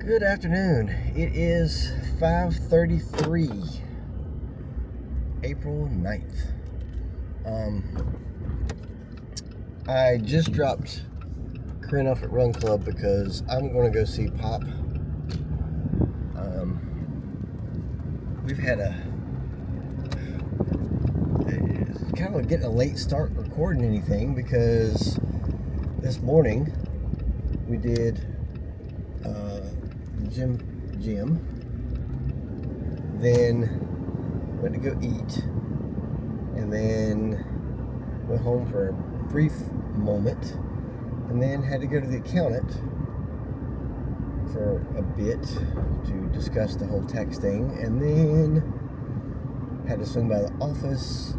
Good afternoon. It is 5:33, April 9th. I just dropped Corinne off at Run Club because I'm going to go see Pop. We've had kind of getting a late start recording anything because this morning we did gym, then went to go eat, and then went home for a brief moment, and then had to go to the accountant for a bit to discuss the whole tax thing, and then had to swing by the office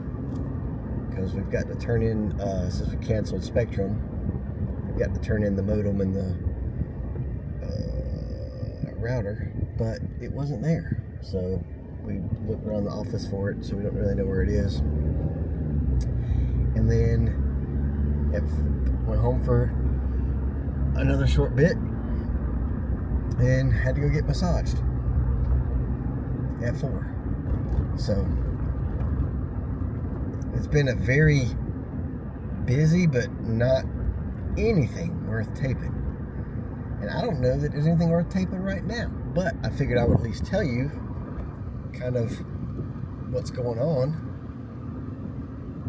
because we've got to turn in, since we canceled Spectrum, we've got to turn in the modem and the router, but it wasn't there, so we looked around the office for it, so we don't really know where it is. And then went home for another short bit and had to go get massaged at 4. So it's been a very busy but not anything worth taping. And I don't know that there's anything worth taping right now, but I figured I would at least tell you kind of what's going on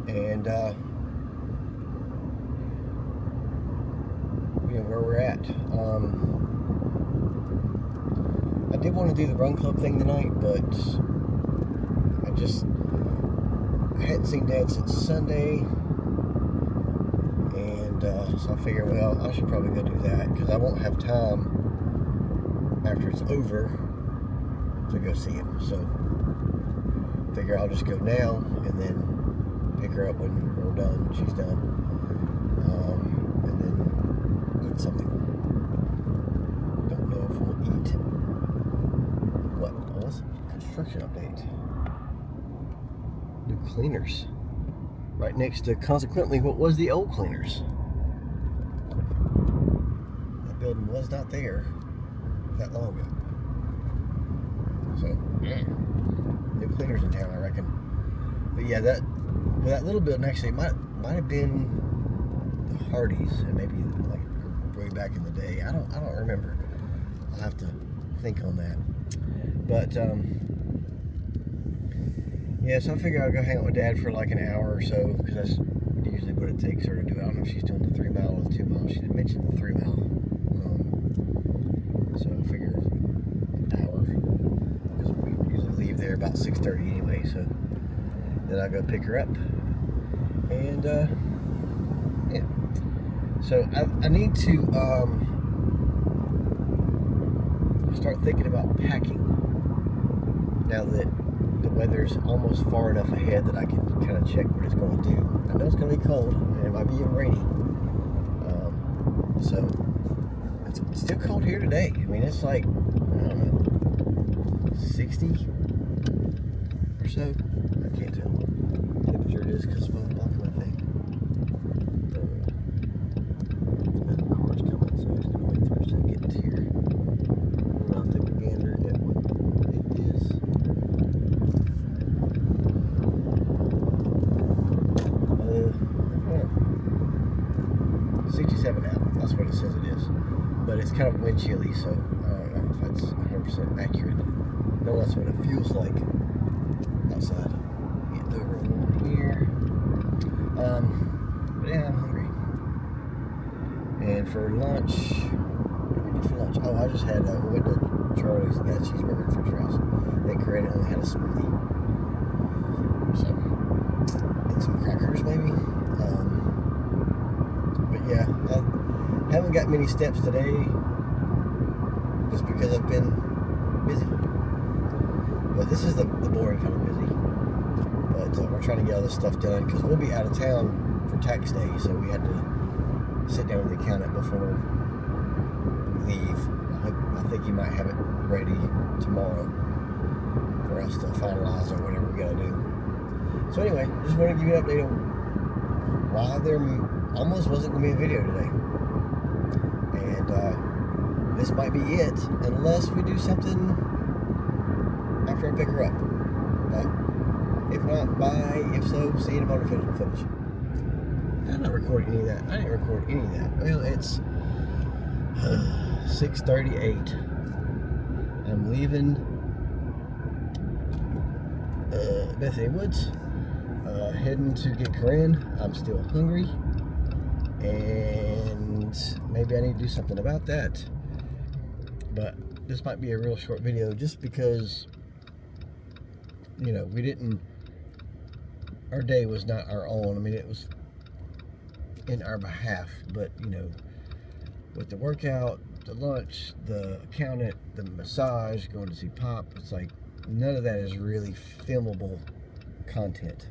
and where we're at. I did want to do the Run Club thing tonight, but I hadn't seen Dad since Sunday. So I figured, well, I should probably go do that because I won't have time after it's over to go see him. So I figure I'll just go now and then pick her up when we're done. She's done, and then eat something. Don't know if we'll eat what. Oh, that's a construction update. New cleaners right next to, consequently, what was the old cleaners. Building was not there that long ago. So, new cleaners in town, I reckon. But yeah, that little building actually might have been the Hardee's, and maybe like way back in the day. I don't remember. I'll have to think on that. But yeah, so I figure I'll go hang out with Dad for like an hour or so because that's usually what it takes her to do. I don't know if she's doing the 3 mile or the 2 mile. She didn't mention the 3 mile. So I figure an hour, because we usually leave there about 6:30 anyway, so then I'll go pick her up, and yeah, so I need to start thinking about packing now that the weather's almost far enough ahead that I can kind of check what it's going to do. I know it's going to be cold, and it might be even rainy, so it's still cold here today. I mean, it's like, I don't know, 60 or so. I can't tell what temperature it is because I'm blocking my thing. The car's coming, so I'm just going to wait for a second here. And I'll take a gander at what it is. 67 out. That's what it says it is. But it's kind of wind chilly, so I don't know if that's 100% accurate. No, that's what it feels like outside. Get over one here. But yeah, I'm hungry. And for lunch, what did we do for lunch? Oh, I just had, we went to Charlie's and got a cheeseburger and french fries. I think Corinne only had a smoothie. So, and some crackers maybe. But yeah, I haven't got many steps today just because I've been busy. But this is the boring kind of busy. But we're trying to get all this stuff done because we'll be out of town for tax day, so we had to sit down with the accountant before we leave. I think he might have it ready tomorrow for us to finalize or whatever we gotta do. So anyway, just want to give you an update on why there almost wasn't going to be a video today. And this might be it, unless we do something after I pick her up. But if not, bye. If so, see you in the motor footage. I'm not recording any of that. I didn't record any of that. Well, it's 6:38. I'm leaving Bethany Woods, heading to get Corinne. I'm still hungry, and maybe I need to do something about that. But this might be a real short video, just because, you know, our day was not our own. I mean, it was in our behalf, but, you know, with the workout, the lunch, the accountant, the massage, going to see Pop, it's like none of that is really filmable content.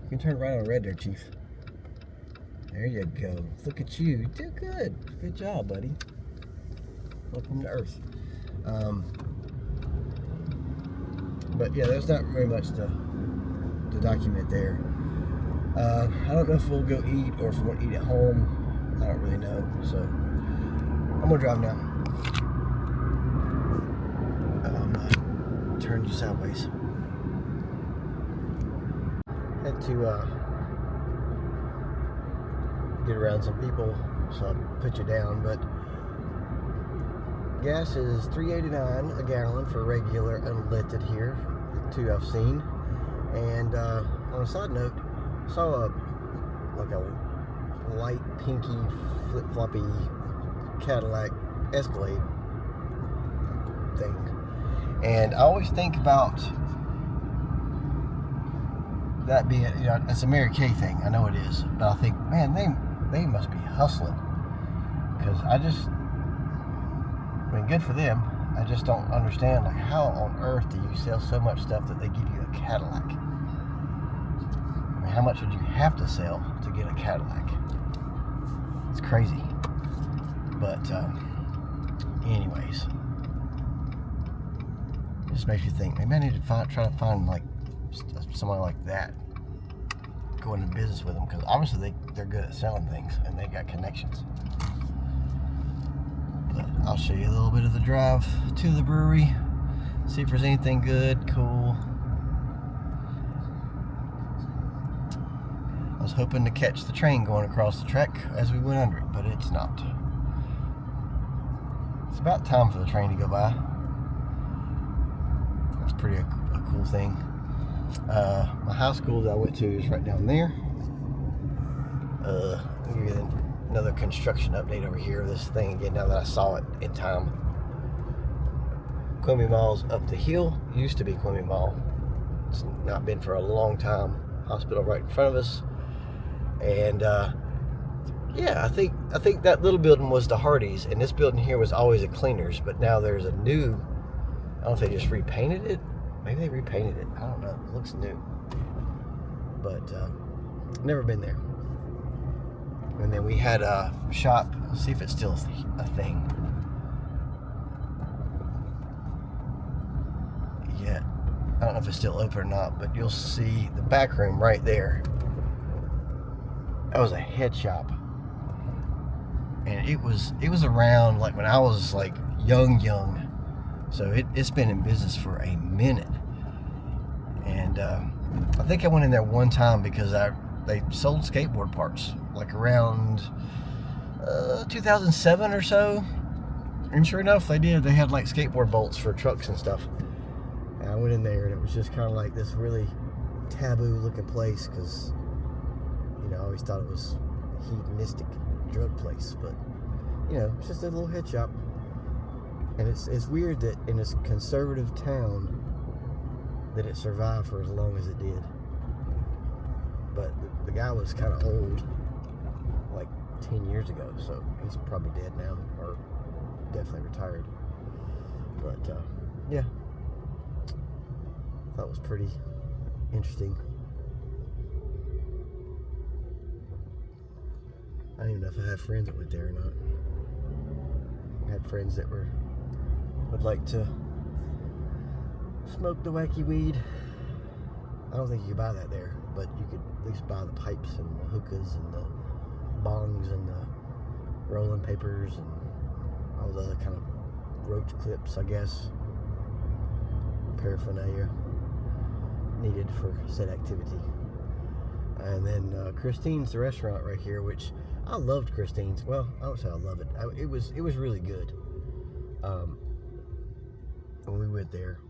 You can turn right on red there, Chief. There you go. Look at you. You did good. Good job, buddy. Welcome to Earth. But yeah, there's not very much to document there. I don't know if we'll go eat or if we'll eat at home. I don't really know. So I'm gonna drive now. Turn you sideways. Had to get around some people, so I put you down. But gas is $3.89 a gallon for regular unleaded here. The two I've seen. And on a side note, I saw a light pinky flip-floppy Cadillac Escalade thing. And I always think about that being, you know, it's a Mary Kay thing. I know it is. But I think, man, they must be hustling. Because I mean, good for them. I just don't understand, like, how on earth do you sell so much stuff that they give you a Cadillac? I mean, how much would you have to sell to get a Cadillac? It's crazy. But, anyways. It just makes you think, maybe I need to try to find, like, somebody like that. Go into business with them, because obviously they're good at selling things, and they got connections. But I'll show you a little bit of the drive to the brewery. See if there's anything good, cool. I was hoping to catch the train going across the track as we went under it, but it's not. It's about time for the train to go by. That's pretty a cool thing. My high school that I went to is right down there. I'll give you another construction update over here of this thing again now that I saw it in time. Quimby Mall's up the hill. Used to be Quimby Mall. It's not been for a long time. Hospital right in front of us. And yeah, I think that little building was the Hardee's, and this building here was always a Cleaners, but now there's a new, I don't know if they just repainted it. Maybe they repainted it. I don't know. It looks new. But never been there. And then we had a shop. Let's see if it's still a thing. Yeah. I don't know if it's still open or not, but you'll see the back room right there. That was a head shop. And it was around like when I was like young. So it's been in business for a minute. And I think I went in there one time because they sold skateboard parts, like around 2007 or so. And sure enough, they did. They had like skateboard bolts for trucks and stuff. And I went in there, and it was just kind of like this really taboo looking place, because, you know, I always thought it was a hedonistic drug place. But, you know, it's just a little head shop. And it's weird that in this conservative town that it survived for as long as it did. But the guy was kind of old, like 10 years ago, so he's probably dead now, or definitely retired. But yeah, that was pretty interesting. I don't even know if I have friends that went there or not. I had friends that would like to smoke the wacky weed. I don't think you could buy that there, but you could at least buy the pipes and the hookahs and the bongs and the rolling papers and all the kind of roach clips, I guess, paraphernalia needed for said activity. And then Christine's, the restaurant right here, which I loved Christine's. Well, I don't say I love it. It was really good when we went there,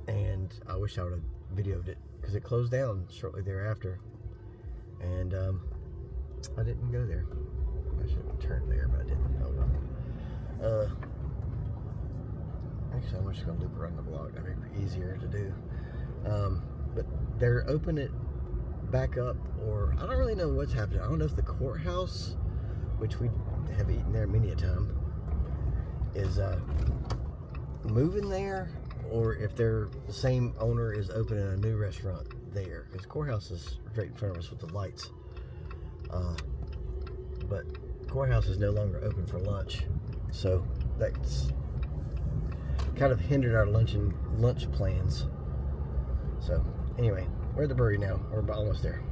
and I wish I would have videoed it because it closed down shortly thereafter, and I didn't go there. I should have turned there, but I didn't. Oh well. Actually, I'm just gonna loop around the block. That'd be easier to do. But they're opening it back up, or I don't really know what's happening. I don't know if the courthouse, which we have eaten there many a time, is moving there, or if the same owner is opening a new restaurant there, because courthouse is right in front of us with the lights. But courthouse is no longer open for lunch, so that's kind of hindered our lunch plans. So anyway, we're at the brewery now. We're almost there.